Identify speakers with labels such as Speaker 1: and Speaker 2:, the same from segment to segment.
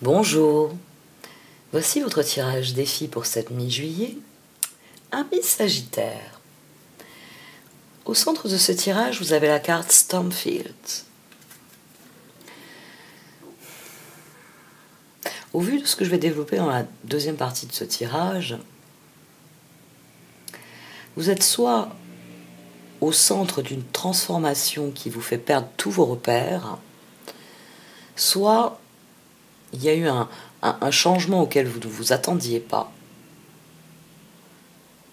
Speaker 1: Bonjour, voici votre tirage défi pour cette mi-juillet, un mi-sagittaire. Au centre de ce tirage, vous avez la carte Stormfield. Au vu de ce que je vais développer dans la deuxième partie de ce tirage, vous êtes soit au centre d'une transformation qui vous fait perdre tous vos repères, soit il y a eu un changement auquel vous ne vous attendiez pas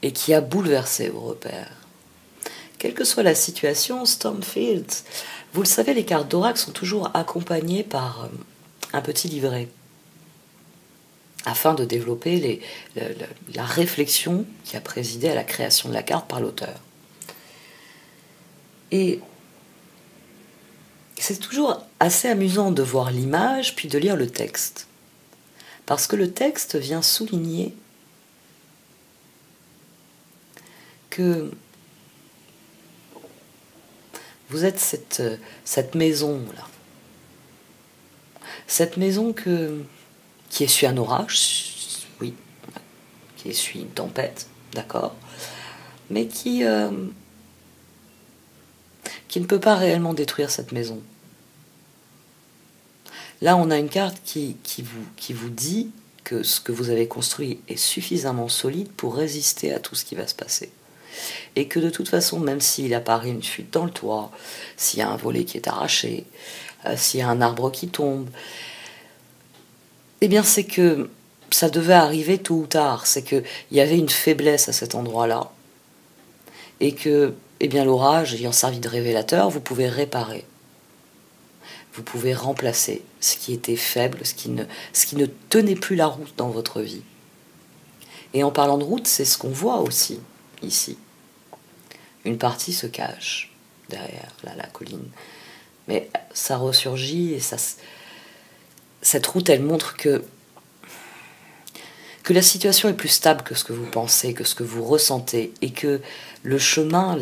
Speaker 1: et qui a bouleversé vos repères. Quelle que soit la situation, Stormfield, vous le savez, les cartes d'oracle sont toujours accompagnées par un petit livret afin de développer la réflexion qui a présidé à la création de la carte par l'auteur. Et c'est toujours assez amusant de voir l'image puis de lire le texte. Parce que le texte vient souligner que vous êtes cette maison-là. Cette maison qui essuie un orage, oui, qui essuie une tempête, d'accord, mais qui ne peut pas réellement détruire cette maison. Là, on a une carte qui vous dit que ce que vous avez construit est suffisamment solide pour résister à tout ce qui va se passer. Et que de toute façon, même s'il apparaît une fuite dans le toit, s'il y a un volet qui est arraché, s'il y a un arbre qui tombe, eh bien c'est que ça devait arriver tôt ou tard. C'est qu'il y avait une faiblesse à cet endroit-là. Et que, eh bien, l'orage ayant servi de révélateur, vous pouvez réparer. Vous pouvez remplacer ce qui était faible, ce qui ne tenait plus la route dans votre vie. Et en parlant de route, c'est ce qu'on voit aussi, ici. Une partie se cache derrière la colline. Mais ça ressurgit et cette route, elle montre que la situation est plus stable que ce que vous pensez, que ce que vous ressentez, et que le chemin,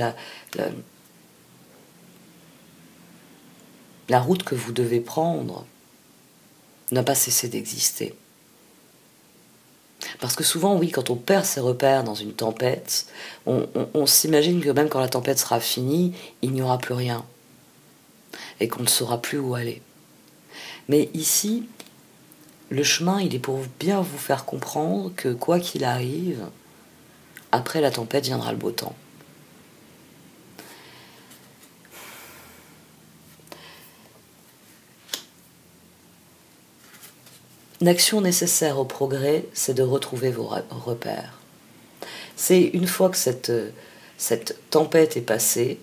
Speaker 1: la route que vous devez prendre n'a pas cessé d'exister. Parce que souvent, oui, quand on perd ses repères dans une tempête, on s'imagine que même quand la tempête sera finie, il n'y aura plus rien. Et qu'on ne saura plus où aller. Mais ici, le chemin, il est pour bien vous faire comprendre que quoi qu'il arrive, après la tempête viendra le beau temps. L'action nécessaire au progrès, c'est de retrouver vos repères. C'est une fois que cette tempête est passée,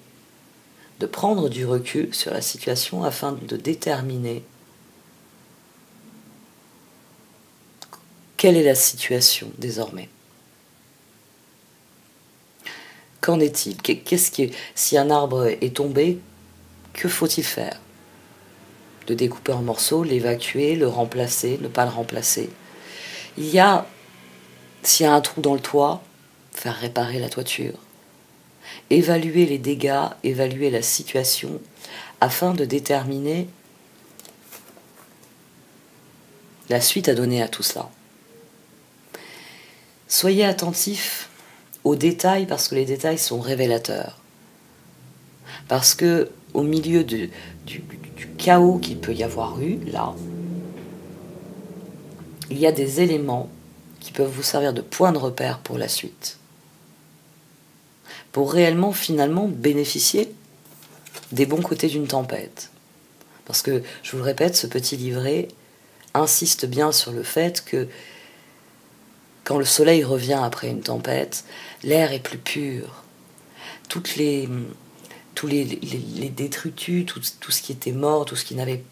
Speaker 1: de prendre du recul sur la situation afin de déterminer quelle est la situation désormais. Qu'en est-il ? Si un arbre est tombé, que faut-il faire ? Le découper en morceaux, l'évacuer, le remplacer, ne pas le remplacer. S'il y a un trou dans le toit, faire réparer la toiture. Évaluer les dégâts, évaluer la situation, afin de déterminer la suite à donner à tout cela. Soyez attentifs aux détails, parce que les détails sont révélateurs. Parce que au milieu du chaos qu'il peut y avoir eu, là, il y a des éléments qui peuvent vous servir de point de repère pour la suite. Pour réellement, finalement, bénéficier des bons côtés d'une tempête. Parce que, je vous le répète, ce petit livret insiste bien sur le fait que quand le soleil revient après une tempête, l'air est plus pur. Tous les détritus, tout ce qui était mort, tout ce qui n'avait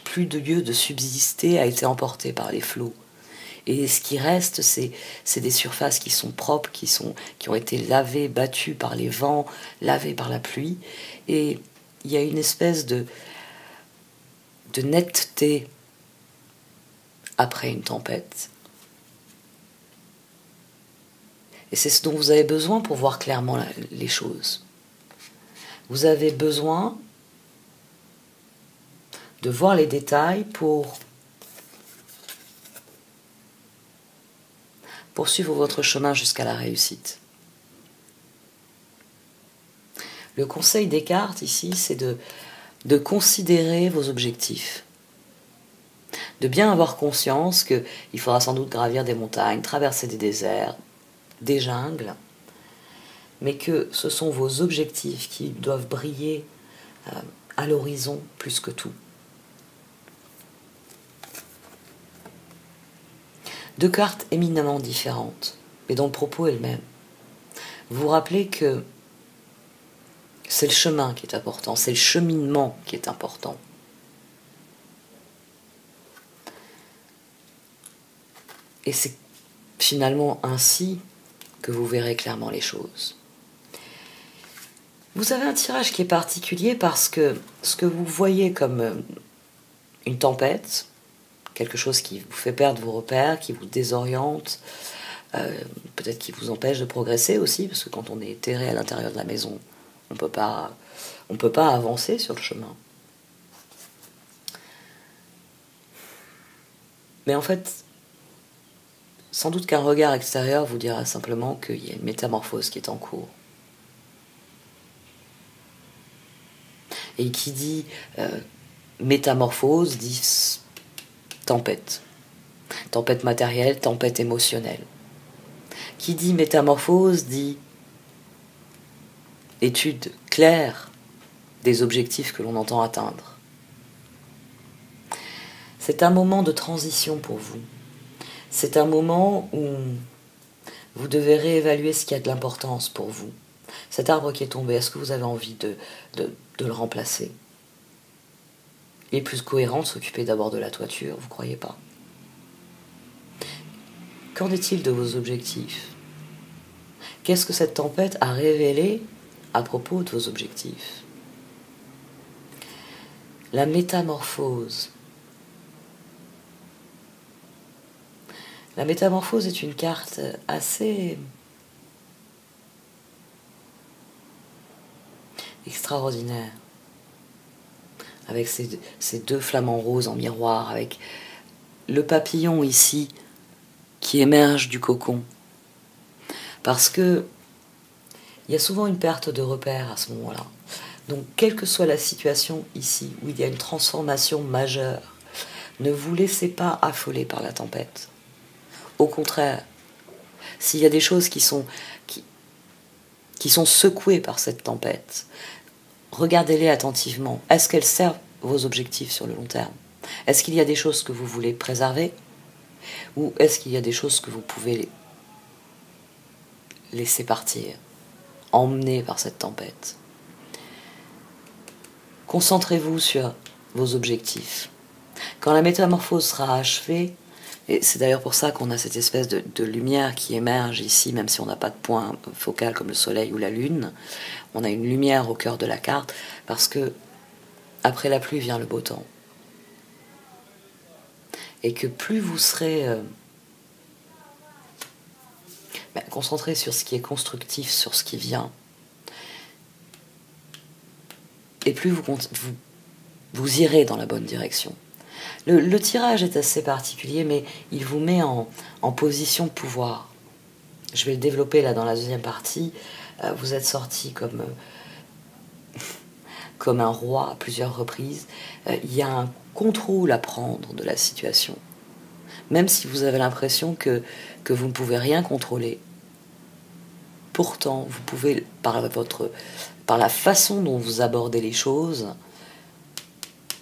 Speaker 1: plus de lieu de subsister a été emporté par les flots. Et ce qui reste, c'est des surfaces qui sont propres, qui ont été lavées, battues par les vents, lavées par la pluie. Et il y a une espèce de netteté après une tempête. Et c'est ce dont vous avez besoin pour voir clairement les choses. Vous avez besoin de voir les détails pour poursuivre votre chemin jusqu'à la réussite. Le conseil des cartes ici, c'est de considérer vos objectifs. De bien avoir conscience qu'il faudra sans doute gravir des montagnes, traverser des déserts, des jungles, mais que ce sont vos objectifs qui doivent briller à l'horizon plus que tout. Deux cartes éminemment différentes, mais dont le propos est le même. Vous vous rappelez que c'est le chemin qui est important, c'est le cheminement qui est important. Et c'est finalement ainsi que vous verrez clairement les choses. Vous avez un tirage qui est particulier parce que ce que vous voyez comme une tempête, quelque chose qui vous fait perdre vos repères, qui vous désoriente, peut-être qui vous empêche de progresser aussi, parce que quand on est terré à l'intérieur de la maison, on peut pas avancer sur le chemin. Mais en fait, sans doute qu'un regard extérieur vous dira simplement qu'il y a une métamorphose qui est en cours. Et qui dit métamorphose dit tempête. Tempête matérielle, tempête émotionnelle. Qui dit métamorphose dit étude claire des objectifs que l'on entend atteindre. C'est un moment de transition pour vous. C'est un moment où vous devez réévaluer ce qui a de l'importance pour vous. Cet arbre qui est tombé, est-ce que vous avez envie de le remplacer? Il est plus cohérent de s'occuper d'abord de la toiture, vous ne croyez pas? Qu'en est-il de vos objectifs? Qu'est-ce que cette tempête a révélé à propos de vos objectifs? La métamorphose. La métamorphose est une carte assez extraordinaire, avec ces deux flamants roses en miroir, avec le papillon ici qui émerge du cocon. Parce que il y a souvent une perte de repères à ce moment-là. Donc, quelle que soit la situation ici, où il y a une transformation majeure, ne vous laissez pas affoler par la tempête. Au contraire, s'il y a des choses qui sont secouées par cette tempête, regardez-les attentivement. Est-ce qu'elles servent vos objectifs sur le long terme? Est-ce qu'il y a des choses que vous voulez préserver? Ou est-ce qu'il y a des choses que vous pouvez laisser partir, emmener par cette tempête? Concentrez-vous sur vos objectifs. Quand la métamorphose sera achevée, et c'est d'ailleurs pour ça qu'on a cette espèce de lumière qui émerge ici, même si on n'a pas de point focal comme le soleil ou la lune, on a une lumière au cœur de la carte, parce que après la pluie vient le beau temps. Et que plus vous serez concentré sur ce qui est constructif, sur ce qui vient, et plus vous irez dans la bonne direction. Le tirage est assez particulier, mais il vous met en position de pouvoir. Je vais le développer là dans la deuxième partie. Vous êtes sorti comme un roi à plusieurs reprises. Il y a un contrôle à prendre de la situation. Même si vous avez l'impression que vous ne pouvez rien contrôler, pourtant, vous pouvez, par la façon dont vous abordez les choses,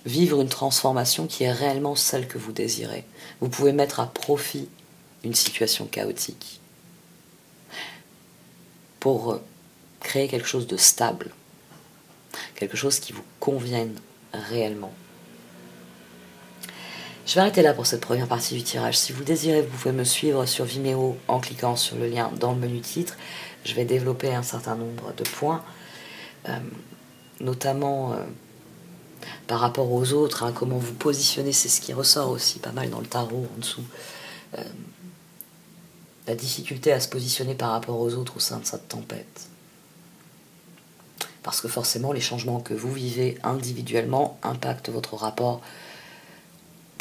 Speaker 1: vivre une transformation qui est réellement celle que vous désirez. Vous pouvez mettre à profit une situation chaotique pour créer quelque chose de stable, quelque chose qui vous convienne réellement. Je vais arrêter là pour cette première partie du tirage. Si vous le désirez, vous pouvez me suivre sur Vimeo en cliquant sur le lien dans le menu titre. Je vais développer un certain nombre de points, notamment par rapport aux autres, hein, comment vous positionnez, c'est ce qui ressort aussi pas mal dans le tarot en dessous. La difficulté à se positionner par rapport aux autres au sein de cette tempête. Parce que forcément, les changements que vous vivez individuellement impactent votre rapport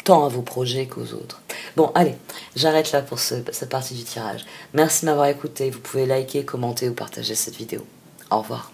Speaker 1: tant à vos projets qu'aux autres. Bon, allez, j'arrête là pour cette partie du tirage. Merci de m'avoir écouté. Vous pouvez liker, commenter ou partager cette vidéo. Au revoir.